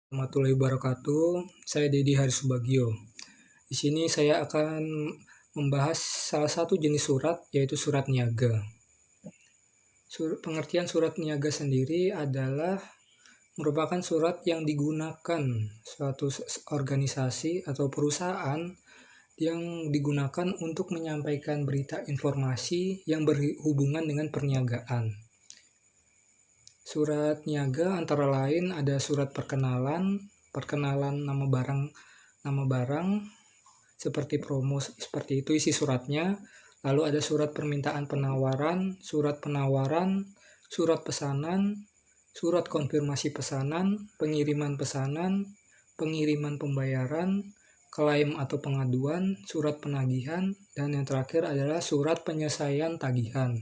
Warahmatullahi wabarakatuh. Saya Dedi Harisubagio. Di sini saya akan membahas salah satu jenis surat, yaitu surat niaga. Pengertian surat niaga sendiri adalah merupakan surat yang digunakan suatu organisasi atau perusahaan yang digunakan untuk menyampaikan berita informasi yang berhubungan dengan perniagaan. Surat niaga antara lain ada surat perkenalan nama barang seperti promo, seperti itu isi suratnya. Lalu ada surat permintaan penawaran, surat pesanan, surat konfirmasi pesanan, pengiriman pembayaran, klaim atau pengaduan, surat penagihan, dan yang terakhir adalah surat penyelesaian tagihan.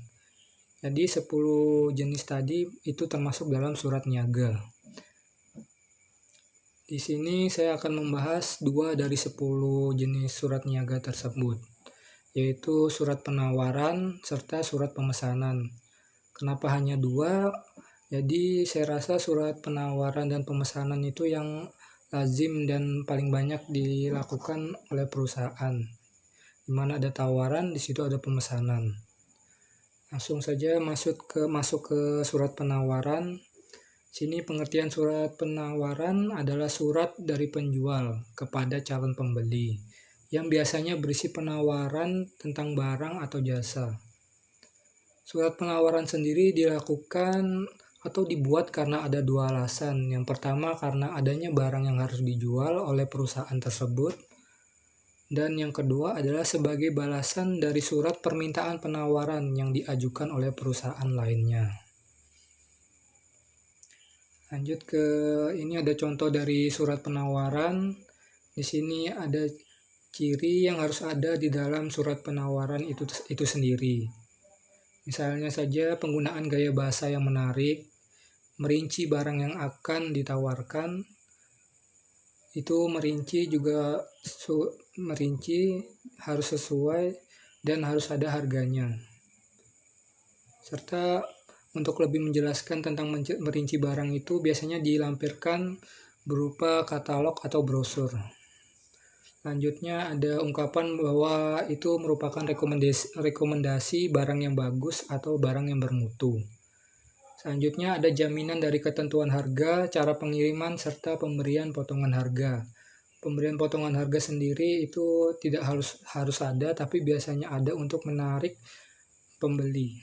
Jadi 10 jenis tadi itu termasuk dalam surat niaga. Di sini saya akan membahas 2 dari 10 jenis surat niaga tersebut, yaitu surat penawaran serta surat pemesanan. Kenapa hanya 2? Jadi saya rasa surat penawaran dan pemesanan itu yang lazim dan paling banyak dilakukan oleh perusahaan. Di mana ada tawaran, di situ ada pemesanan. Langsung saja masuk ke surat penawaran. Sini pengertian surat penawaran adalah surat dari penjual kepada calon pembeli yang biasanya berisi penawaran tentang barang atau jasa. Surat penawaran sendiri dilakukan atau dibuat karena ada 2 alasan. Yang pertama karena adanya barang yang harus dijual oleh perusahaan tersebut. Dan yang kedua adalah sebagai balasan dari surat permintaan penawaran yang diajukan oleh perusahaan lainnya. Lanjut ke ini ada contoh dari surat penawaran. Di sini ada ciri yang harus ada di dalam surat penawaran itu sendiri. Misalnya saja penggunaan gaya bahasa yang menarik, merinci barang yang akan ditawarkan. Itu merinci harus sesuai dan harus ada harganya. Serta untuk lebih menjelaskan tentang merinci barang itu biasanya dilampirkan berupa katalog atau brosur. Lanjutnya ada ungkapan bahwa itu merupakan rekomendasi barang yang bagus atau barang yang bermutu. Selanjutnya ada jaminan dari ketentuan harga, cara pengiriman, serta pemberian potongan harga. Pemberian potongan harga sendiri itu tidak harus ada, tapi biasanya ada untuk menarik pembeli.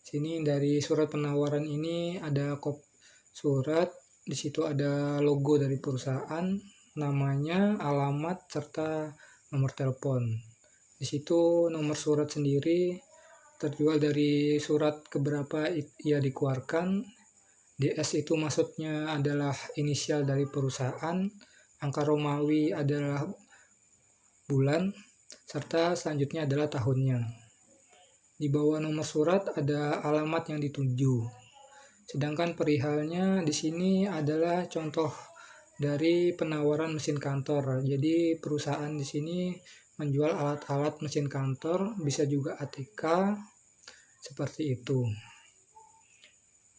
Sini dari surat penawaran ini ada surat, di situ ada logo dari perusahaan, namanya, alamat, serta nomor telepon. Di situ nomor surat sendiri terjual dari surat keberapa ia dikeluarkan. DS itu maksudnya adalah inisial dari perusahaan, angka Romawi adalah bulan, serta selanjutnya adalah tahunnya. Di bawah nomor surat ada alamat yang dituju. Sedangkan perihalnya di sini adalah contoh dari penawaran mesin kantor. Jadi perusahaan di sini menjual alat-alat mesin kantor, bisa juga ATK, seperti itu.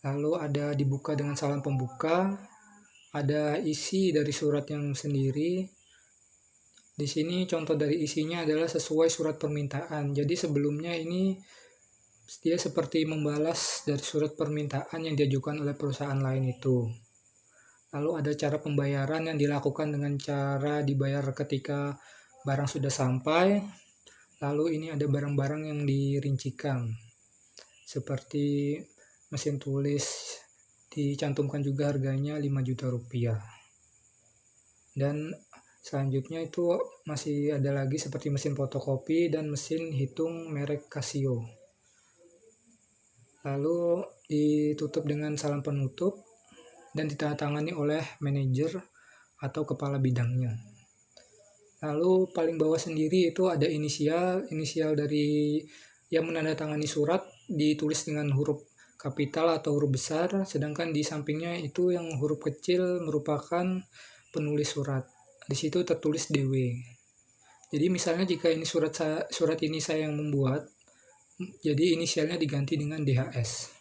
Lalu ada dibuka dengan salam pembuka, ada isi dari surat yang sendiri. Di sini contoh dari isinya adalah sesuai surat permintaan. Jadi sebelumnya ini dia seperti membalas dari surat permintaan yang diajukan oleh perusahaan lain itu. Lalu ada cara pembayaran yang dilakukan dengan cara dibayar ketika barang sudah sampai. Lalu ini ada barang-barang yang dirincikan. Seperti mesin tulis, dicantumkan juga harganya 5 juta rupiah. Dan selanjutnya itu masih ada lagi seperti mesin fotokopi dan mesin hitung merek Casio. Lalu ditutup dengan salam penutup dan ditandatangani oleh manajer atau kepala bidangnya. Lalu paling bawah sendiri itu ada inisial dari yang menandatangani surat ditulis dengan huruf kapital atau huruf besar, sedangkan di sampingnya itu yang huruf kecil merupakan penulis surat. Di situ tertulis DW. Jadi misalnya jika ini surat ini saya yang membuat, jadi inisialnya diganti dengan DHS.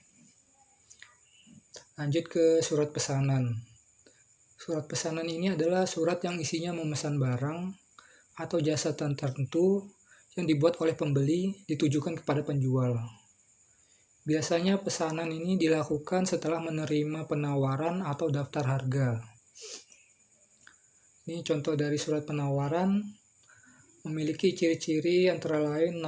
Lanjut ke surat pesanan. Surat pesanan ini adalah surat yang isinya memesan barang atau jasa tertentu yang dibuat oleh pembeli ditujukan kepada penjual. Biasanya pesanan ini dilakukan setelah menerima penawaran atau daftar harga. Ini contoh dari surat penawaran, memiliki ciri-ciri antara lain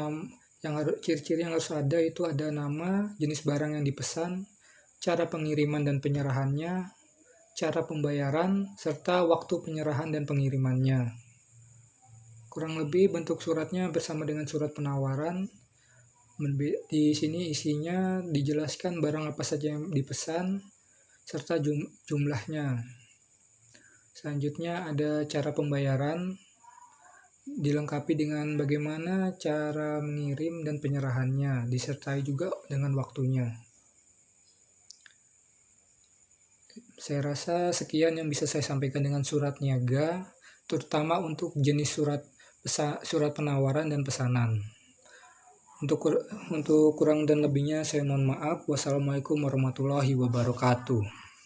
ciri-ciri yang harus ada itu ada nama, jenis barang yang dipesan, cara pengiriman dan penyerahannya, cara pembayaran, serta waktu penyerahan dan pengirimannya. Kurang lebih bentuk suratnya bersama dengan surat penawaran. Di sini isinya dijelaskan barang apa saja yang dipesan, serta jumlahnya. Selanjutnya ada cara pembayaran, dilengkapi dengan bagaimana cara mengirim dan penyerahannya, disertai juga dengan waktunya. Saya rasa sekian yang bisa saya sampaikan dengan surat niaga, terutama untuk jenis surat penawaran dan pesanan. Untuk kurang dan lebihnya saya mohon maaf. Wassalamualaikum warahmatullahi wabarakatuh.